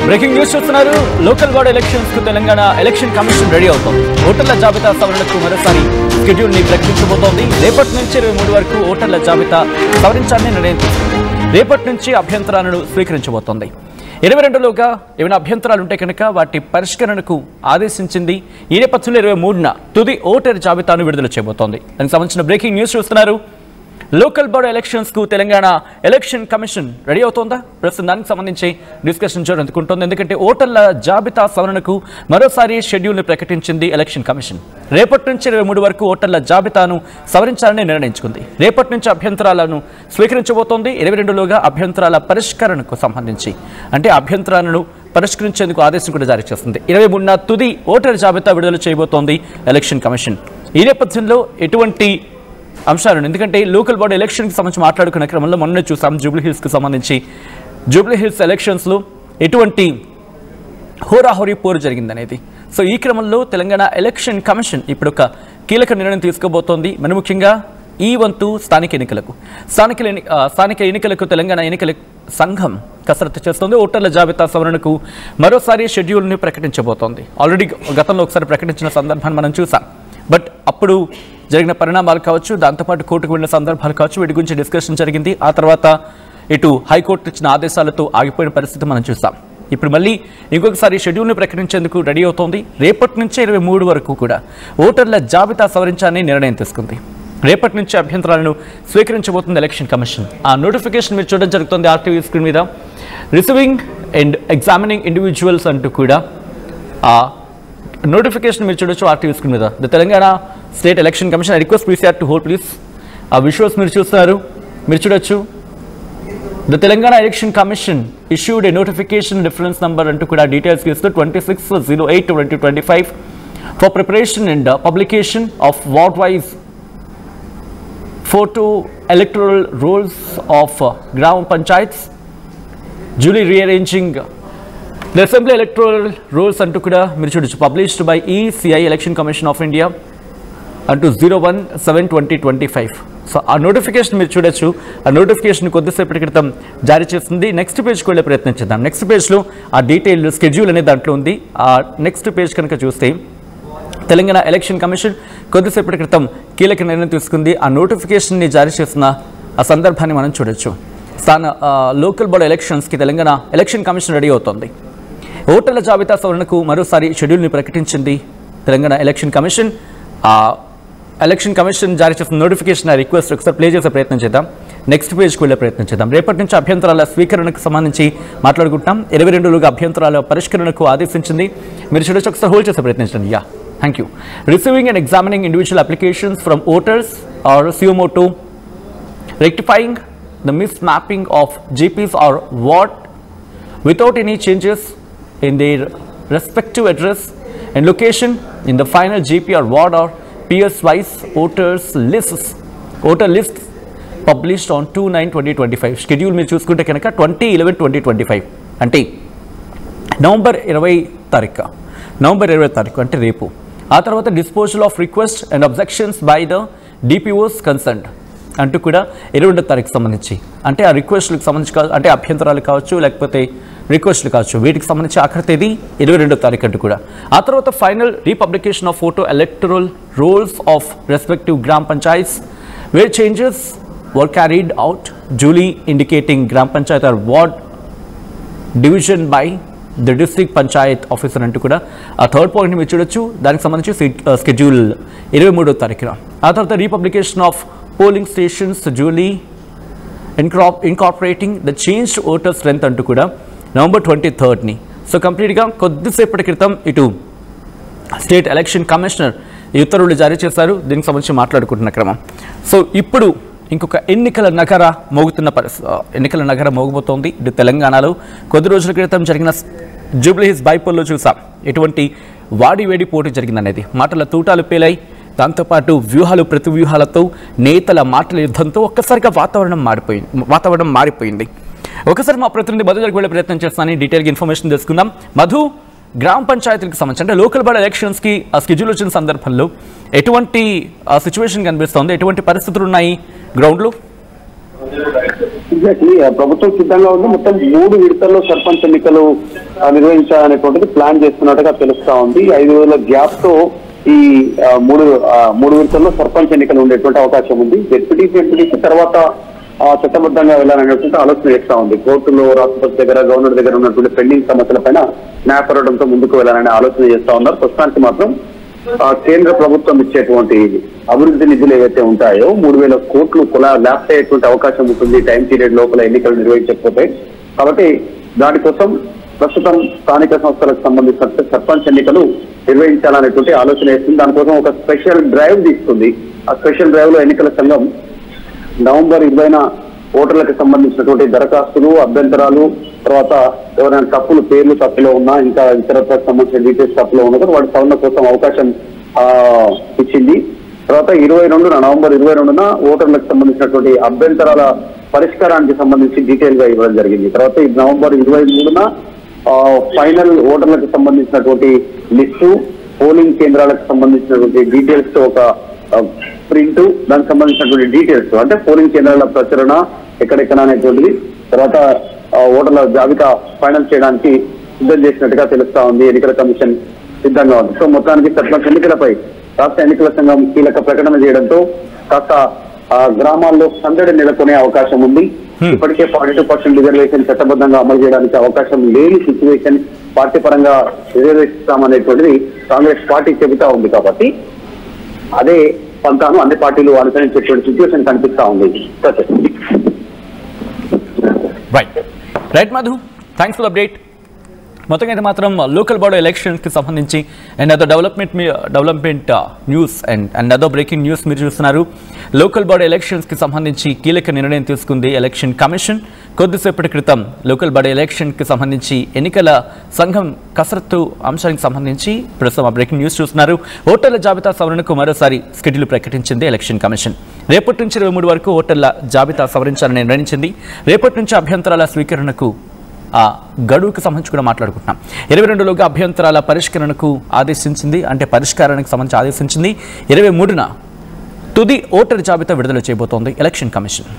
Breaking news చూస్తున్నారు. Local body elections కు Telangana election commission ready అవుతోంది. ఓటర్ల జాబితా సవరణకు మరోసారి షెడ్యూల్ ని ప్రకటించబోతోంది. రేపటి నుంచి 23 వరకు ఓటర్ల జాబితా సవరించాలని నిర్ణయం తీసుకుంది. రేపటి నుంచి అభ్యంతరాలను స్వీకరించబోతోంది. 22లోగా ఏమైనా అభ్యంతరాలుంటే కనుక వాటి పరిష్కరణకు ఆదేశించింది. ఈ నేపథ్యంలో 23న తుది ఓటర్ జాబితాను విడుదల చేయబోతోంది. దానికి సంబంధించిన బ్రేకింగ్ న్యూస్ చూస్తున్నారు. లోకల్ బాడీ ఎలక్షన్స్ కు తెలంగాణ ఎలక్షన్ కమిషన్ రెడీ అవుతోందా? ప్రస్తుతం దానికి సంబంధించి డిస్కషన్ జరుగుతుంది. ఎందుకంటే ఓటర్ల జాబితా సవరణకు మరోసారి షెడ్యూల్ ని ప్రకటించింది ఎలక్షన్ కమిషన్. రేపటి నుంచి 23 వరకు ఓటర్ల జాబితాను సవరించాలని నిర్ణయించుకుంది. రేపటి నుంచి అభ్యంతరాలను స్వీకరించబోతోంది. 22లోగా అభ్యంతరాల పరిష్కరణకు సంబంధించి అంటే అభ్యంతరాలను పరిష్కరించేందుకు ఆదేశం కూడా జారీ చేస్తుంది. 23న తుది ఓటర్ జాబితా విడుదల చేయబోతోంది ఎలక్షన్ కమిషన్. ఈ నేపథ్యంలో ఎటువంటి అంశాలను ఎందుకంటే లోకల్ బాడీ ఎలక్షన్కి సంబంధించి మాట్లాడుకున్న క్రమంలో మొన్నే చూసాం జూబ్లీహిల్స్కి సంబంధించి జూబ్లీహిల్స్ ఎలక్షన్స్లో ఎటువంటి హోరాహోరీ పోరు జరిగిందనేది. సో ఈ క్రమంలో తెలంగాణ ఎలక్షన్ కమిషన్ ఇప్పుడు ఒక కీలక నిర్ణయం తీసుకోబోతోంది. మరి ముఖ్యంగా ఈ వంతు స్థానిక ఎన్నికలకు తెలంగాణ ఎన్నికల సంఘం కసరత్తు చేస్తోంది. ఓటర్ల జాబితా సవరణకు మరోసారి షెడ్యూల్ని ప్రకటించబోతోంది. ఆల్రెడీ గతంలో ఒకసారి ప్రకటించిన సందర్భాన్ని మనం చూసాం. బట్ అప్పుడు జరిగిన పరిణామాలు కావచ్చు, దాంతోపాటు కోర్టుకు వెళ్ళిన సందర్భాలు కావచ్చు, వీటి గురించి డిస్కషన్ జరిగింది. ఆ తర్వాత ఇటు హైకోర్టు ఇచ్చిన ఆదేశాలతో ఆగిపోయిన పరిస్థితి మనం చూసాం. ఇప్పుడు మళ్ళీ ఇంకొకసారి షెడ్యూల్ని ప్రకటించేందుకు రెడీ అవుతోంది. రేపటి నుంచి 23 వరకు కూడా ఓటర్ల జాబితా సవరించాలని నిర్ణయం తీసుకుంది. రేపటి నుంచి అభ్యంతరాలను స్వీకరించబోతుంది ఎలక్షన్ కమిషన్. ఆ నోటిఫికేషన్ మీరు చూడడం జరుగుతుంది ఆర్టీవీ స్క్రీన్ మీద. రిసీవింగ్ అండ్ ఎగ్జామినింగ్ ఇండివిజువల్స్ అంటూ కూడా ఆ నోటిఫికేషన్ మీరు చూడొచ్చు ఆర్టీవీ స్క్రీన్ మీద. The Telangana state election commission. I request PCR to hold please. ఆ విజువల్స్ మీరు చూస్తున్నారు, మీరు చూడొచ్చు. The Telangana election commission issued a notification reference number అంటూ కూడా డీటెయిల్స్ ఇస్తూ 26/08/2025 for preparation and publication of ward wise photo electoral rolls of Gram Panchayats, duly rearranging the Assembly electoral rolls and published by ECI Election Commission of India unto 01/7/2025. So our notification మీరు చూడొచ్చు. ఆ notification కొద్దిసేపటి క్రితం జారీ చేస్తుంది. Next పేజ్కి వెళ్ళే ప్రయత్నం చేద్దాం. నెక్స్ట్ పేజ్లో ఆ డీటెయిల్ స్కెడ్యూల్ అనేది దాంట్లో ఉంది. ఆ నెక్స్ట్ పేజ్ కనుక చూస్తే తెలంగాణ ఎలక్షన్ కమిషన్ కొద్దిసేపటి క్రితం కీలక నిర్ణయం తీసుకుంది. ఆ నోటిఫికేషన్ని జారీ చేసిన ఆ సందర్భాన్ని మనం చూడొచ్చు. లోకల్ బాడీ ఎలక్షన్స్కి తెలంగాణ ఎలక్షన్ కమిషన్ రెడీ అవుతోంది. ఓటర్ల జాబితా సవరణకు మరోసారి షెడ్యూల్ని ప్రకటించింది Telangana election commission. Election commission జారీ చేసిన నోటిఫికేషన్ రిక్వెస్ట్ ఒకసారి ప్లే చేసే ప్రయత్నం చేద్దాం. నెక్స్ట్ పేజ్కి వెళ్ళే ప్రయత్నం చేద్దాం. రేపటి నుంచి అభ్యంతరాల స్వీకరణకు సంబంధించి మాట్లాడుకుంటాం. 22లోగా అభ్యంతరాల పరిష్కరణకు ఆదేశించింది. మీరు చూడొచ్చు, ఒకసారి హోల్డ్ చేసే ప్రయత్నం చేయండి. Yeah, thank you. Receiving and examining individual applications from voters or CMO2, rectifying the mismapping of GPs or ward without any changes in their respective address and location in the final GP or ward or PS wise voter lists published on 2/9/2025. Schedule మీరు చూసుకుంటే కనుక 20/11/2025 అంటే November 20 తారీఖు అంటే రేపు. ఆ తర్వాత disposal of request and objections by the DPOs concerned అంటూ కూడా 22 తారీఖు సంబంధించి అంటే ఆ రిక్వెస్ట్లకు సంబంధించి అంటే అభ్యంతరాలు కావచ్చు, లేకపోతే రిక్వెస్ట్లు కావచ్చు, వీటికి సంబంధించి ఆఖరి తేదీ 22 తారీఖు అంటూ కూడా. ఆ తర్వాత final republication of photo electoral rolls of respective గ్రామ panchayats where changes were carried out duly indicating గ్రామ panchayat or ward division by the district panchayat officer అంటూ కూడా ఆ థర్డ్ పాయింట్ని మీరు చూడొచ్చు. దానికి సంబంధించి స్కెడ్యూల్ 23వ తారీఖున. ఆ తర్వాత republication of polling stations duly incorporating the changed voter strength అంటూ కూడా నవంబర్ 23ని. సో కంప్లీట్గా కొద్దిసేపటి క్రితం ఇటు స్టేట్ ఎలక్షన్ కమిషనర్ ఈ ఉత్తర్వులు జారీ చేశారు. దీనికి సంబంధించి మాట్లాడుకుంటున్న క్రమం. సో ఇప్పుడు ఇంకొక ఎన్నికల నగర మోగబోతోంది. ఇటు తెలంగాణలో కొద్ది రోజుల క్రితం జరిగిన జూబ్లీహిల్స్ బైపోల్లో చూసాం ఎటువంటి వాడివేడి పోటీ జరిగిందనేది. మాటల తూటాలు పేలాయి. దాంతోపాటు ప్రతి వ్యూహాలతో నేతల మాటల యుద్ధంతో ఒక్కసారిగా వాతావరణం మారిపోయింది. ఒకసారి మా ప్రతినిధి మధు దగ్గరికి వెళ్ళే ప్రయత్నం చేస్తానని డీటెయిల్గా ఇన్ఫర్మేషన్ తెలుసుకుందాం. మధు, గ్రామ పంచాయతీలకు సంబంధించి అంటే లోకల్ బాడీ ఎలక్షన్స్కి ఆ స్కెడ్యూల్ వచ్చిన సందర్భంలో ఎటువంటి సిచ్యువేషన్ కనిపిస్తోంది, ఎటువంటి పరిస్థితులు ఉన్నాయి గ్రౌండ్లో? ఎగ్జాక్ట్లీ ప్రభుత్వం సిద్ధంగా ఉంది. మొత్తం 3 విడతల్లో సర్పంచ్ ఎన్నికలు నిర్వహించాలనేటువంటిది ప్లాన్ చేస్తున్నట్టుగా తెలుస్తా ఉంది. 5 రోజుల గ్యాప్ తో ఈ మూడు విడతల్లో సర్పంచ్ ఎన్నికలు ఉండేటువంటి అవకాశం ఉంది. జెడ్పీటీసీ తర్వాత చట్టబద్ధంగా వెళ్లాలనేటువంటి ఆలోచన చేస్తా ఉంది. కోర్టులో, రాష్ట్రపతి దగ్గర, గవర్నర్ దగ్గర ఉన్నటువంటి పెండింగ్ సమస్యలపైన న్యాయ పోరాటంతో ముందుకు వెళ్లాలనే ఆలోచన చేస్తా ఉన్నారు. ప్రస్తుతానికి మాత్రం కేంద్ర ప్రభుత్వం ఇచ్చేటువంటి అభివృద్ధి నిధులు ఏవైతే ఉంటాయో 3,000 కోట్లు ల్యాప్స్ అయ్యేటువంటి అవకాశం ఉంటుంది టైం పీరియడ్ లోపల ఎన్నికలు నిర్వహించకపోతే. కాబట్టి దానికోసం ప్రస్తుతం స్థానిక సంస్థలకు సంబంధించిన సర్పంచ్ ఎన్నికలు నిర్వహించాలనేటువంటి ఆలోచన వేస్తుంది. దానికోసం ఒక స్పెషల్ డ్రైవ్ తీసుకుంది. ఆ స్పెషల్ డ్రైవ్ లో ఎన్నికల సంఘం నవంబర్ 20న ఓటర్లకు సంబంధించినటువంటి దరఖాస్తులు, అభ్యంతరాలు, తర్వాత ఎవరైనా తప్పులు, పేర్లు తప్పులో ఉన్నా, ఇంకా ఇతరత్రకు సంబంధించిన డీటెయిల్స్ తప్పులో ఉన్నా కూడా వాటి సవరణ కోసం అవకాశం ఇచ్చింది. తర్వాత నవంబర్ 22న ఓటర్లకు సంబంధించినటువంటి అభ్యంతరాల పరిష్కారానికి సంబంధించి డీటెయిల్ గా ఇవ్వడం జరిగింది. తర్వాత ఈ నవంబర్ 23న ఫైనల్ ఓటర్లకు సంబంధించినటువంటి లిస్టు, పోలింగ్ కేంద్రాలకు సంబంధించినటువంటి డీటెయిల్స్ తో ఒక ప్రింట్, దానికి సంబంధించినటువంటి డీటెయిల్స్ అంటే పోలింగ్ కేంద్రాల ప్రచురణ ఎక్కడెక్కడ అనేటువంటిది, తర్వాత ఓటర్ల జాబితా ఫైనల్ చేయడానికి సిద్ధం చేసినట్టుగా తెలుస్తా ఉంది. ఎన్నికల కమిషన్ సిద్ధంగా ఉంది. సో మొత్తానికి సర్పంచ్ ఎన్నికలపై రాష్ట్ర ఎన్నికల సంఘం కీలక ప్రకటన చేయడంతో కాస్త గ్రామాల్లో సందడి నెలకొనే అవకాశం ఉంది. ఇప్పటికే 42% రిజర్వేషన్ చట్టబద్ధంగా అమలు చేయడానికి అవకాశం లేని సిచ్యువేషన్, పార్టీ పరంగా రిజర్వేషన్ ఇస్తామనేటువంటిది కాంగ్రెస్ పార్టీ చెబుతా ఉంది. కాబట్టి అదే పంతాను అన్ని పార్టీలు అనుసరించేటువంటి సిచ్యువేషన్ కనిపిస్తా ఉంది. Right Madhu, thanks for update. మొత్తంగా అయితే మాత్రం లోకల్ బాడీ ఎలక్షన్స్కి సంబంధించి అండ్ అదో డెవలప్మెంట్ న్యూస్ అండ్ అదో బ్రేకింగ్ న్యూస్ మీరు చూస్తున్నారు. లోకల్ బాడీ ఎలక్షన్స్కి సంబంధించి కీలక నిర్ణయం తీసుకుంది ఎలక్షన్ కమిషన్. కొద్దిసేపటి క్రితం లోకల్ బాడీ ఎలక్షన్కి సంబంధించి ఎన్నికల సంఘం కసరత్తు అంశానికి సంబంధించి ప్రస్తుతం బ్రేకింగ్ న్యూస్ చూస్తున్నారు. ఓటర్ల జాబితా సవరణకు మరోసారి షెడ్యూల్ ప్రకటించింది ఎలక్షన్ కమిషన్. రేపటి నుంచి 23 వరకు ఓటర్ల జాబితా సవరించాలని నిర్ణయించింది. రేపటి నుంచి అభ్యంతరాల స్వీకరణకు ఆ గడువుకు సంబంధించి కూడా మాట్లాడుకుంటున్నాం. 22లోగా అభ్యంతరాల పరిష్కరణకు ఆదేశించింది, అంటే పరిష్కారానికి సంబంధించి ఆదేశించింది. 23న తుది ఓటర్ జాబితా విడుదల చేయబోతోంది ఎలక్షన్ కమిషన్.